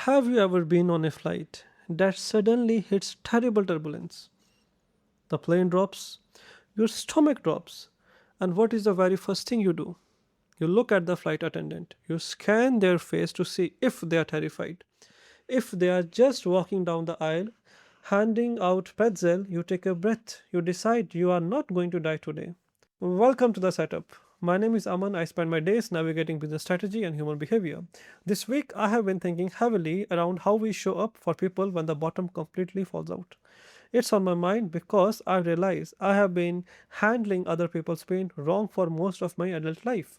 Have you ever been on a flight that suddenly hits terrible turbulence? The plane drops, your stomach drops, and what is the very first thing you do? You look at the flight attendant, you scan their face to see if they are terrified. If they are just walking down the aisle, handing out pretzel, you take a breath, you decide you are not going to die today. Welcome to the setup. My name is Aman. I spend my days navigating business strategy and human behavior. This week, I have been thinking heavily around how we show up for people when the bottom completely falls out. It's on my mind because I realize I have been handling other people's pain wrong for most of my adult life.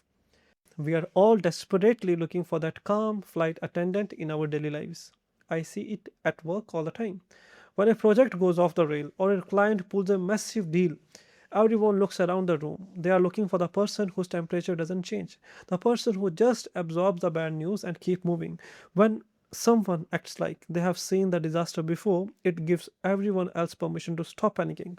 We are all desperately looking for that calm flight attendant in our daily lives. I see it at work all the time. When a project goes off the rail or a client pulls a massive deal, everyone looks around the room. They are looking for the person whose temperature doesn't change, the person who just absorbs the bad news and keep moving. When someone acts like they have seen the disaster before, it gives everyone else permission to stop panicking.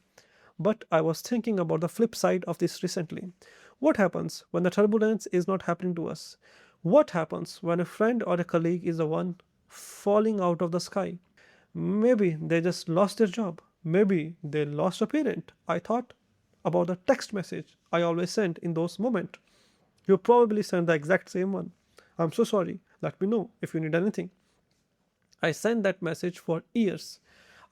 But I was thinking about the flip side of this recently. What happens when the turbulence is not happening to us? What happens when a friend or a colleague is the one falling out of the sky? Maybe they just lost their job. Maybe they lost a parent. I thought about the text message I always send in those moments. You probably send the exact same one. I'm so sorry. Let me know if you need anything. I sent that message for years.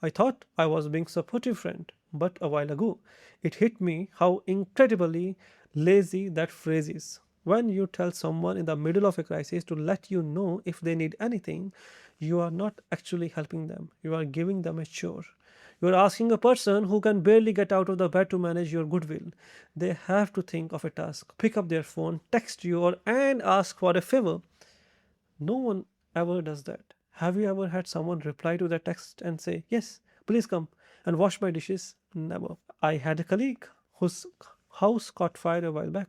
I thought I was being supportive friend, but a while ago it hit me how incredibly lazy that phrase is. When you tell someone in the middle of a crisis to let you know if they need anything, you are not actually helping them. You are giving them a chore. You are asking a person who can barely get out of the bed to manage your goodwill. They have to think of a task, pick up their phone, text you, or and ask for a favor. No one ever does that. Have you ever had someone reply to that text and say, "Yes, please come and wash my dishes"? Never. I had a colleague whose house caught fire a while back.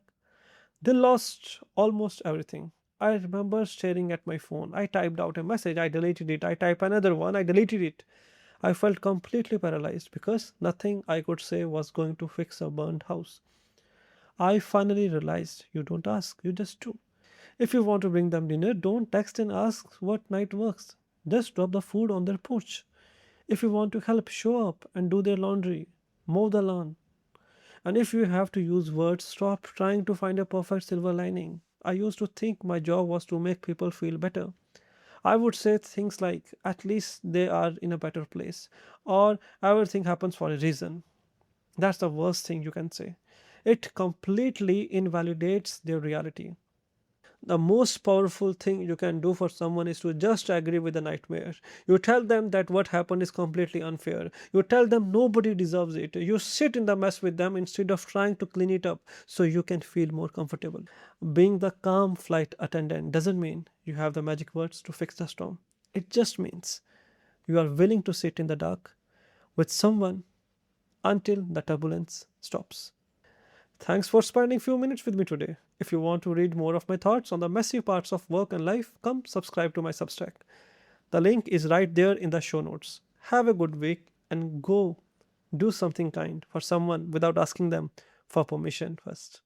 They lost almost everything. I remember staring at my phone. I typed out a message, I deleted it. I typed another one, I deleted it. I felt completely paralyzed because nothing I could say was going to fix a burned house. I finally realized you don't ask, you just do. If you want to bring them dinner, don't text and ask what night works. Just drop the food on their porch. If you want to help, show up and do their laundry, mow the lawn. And if you have to use words, stop trying to find a perfect silver lining. I used to think my job was to make people feel better. I would say things like, at least they are in a better place, or everything happens for a reason. That's the worst thing you can say. It completely invalidates their reality. The most powerful thing you can do for someone is to just agree with the nightmare. You tell them that what happened is completely unfair. You tell them nobody deserves it. You sit in the mess with them instead of trying to clean it up so you can feel more comfortable. Being the calm flight attendant doesn't mean you have the magic words to fix the storm. It just means you are willing to sit in the dark with someone until the turbulence stops. Thanks for spending few minutes with me today. If you want to read more of my thoughts on the messy parts of work and life, come subscribe to my Substack. The link is right there in the show notes. Have a good week and go do something kind for someone without asking them for permission first.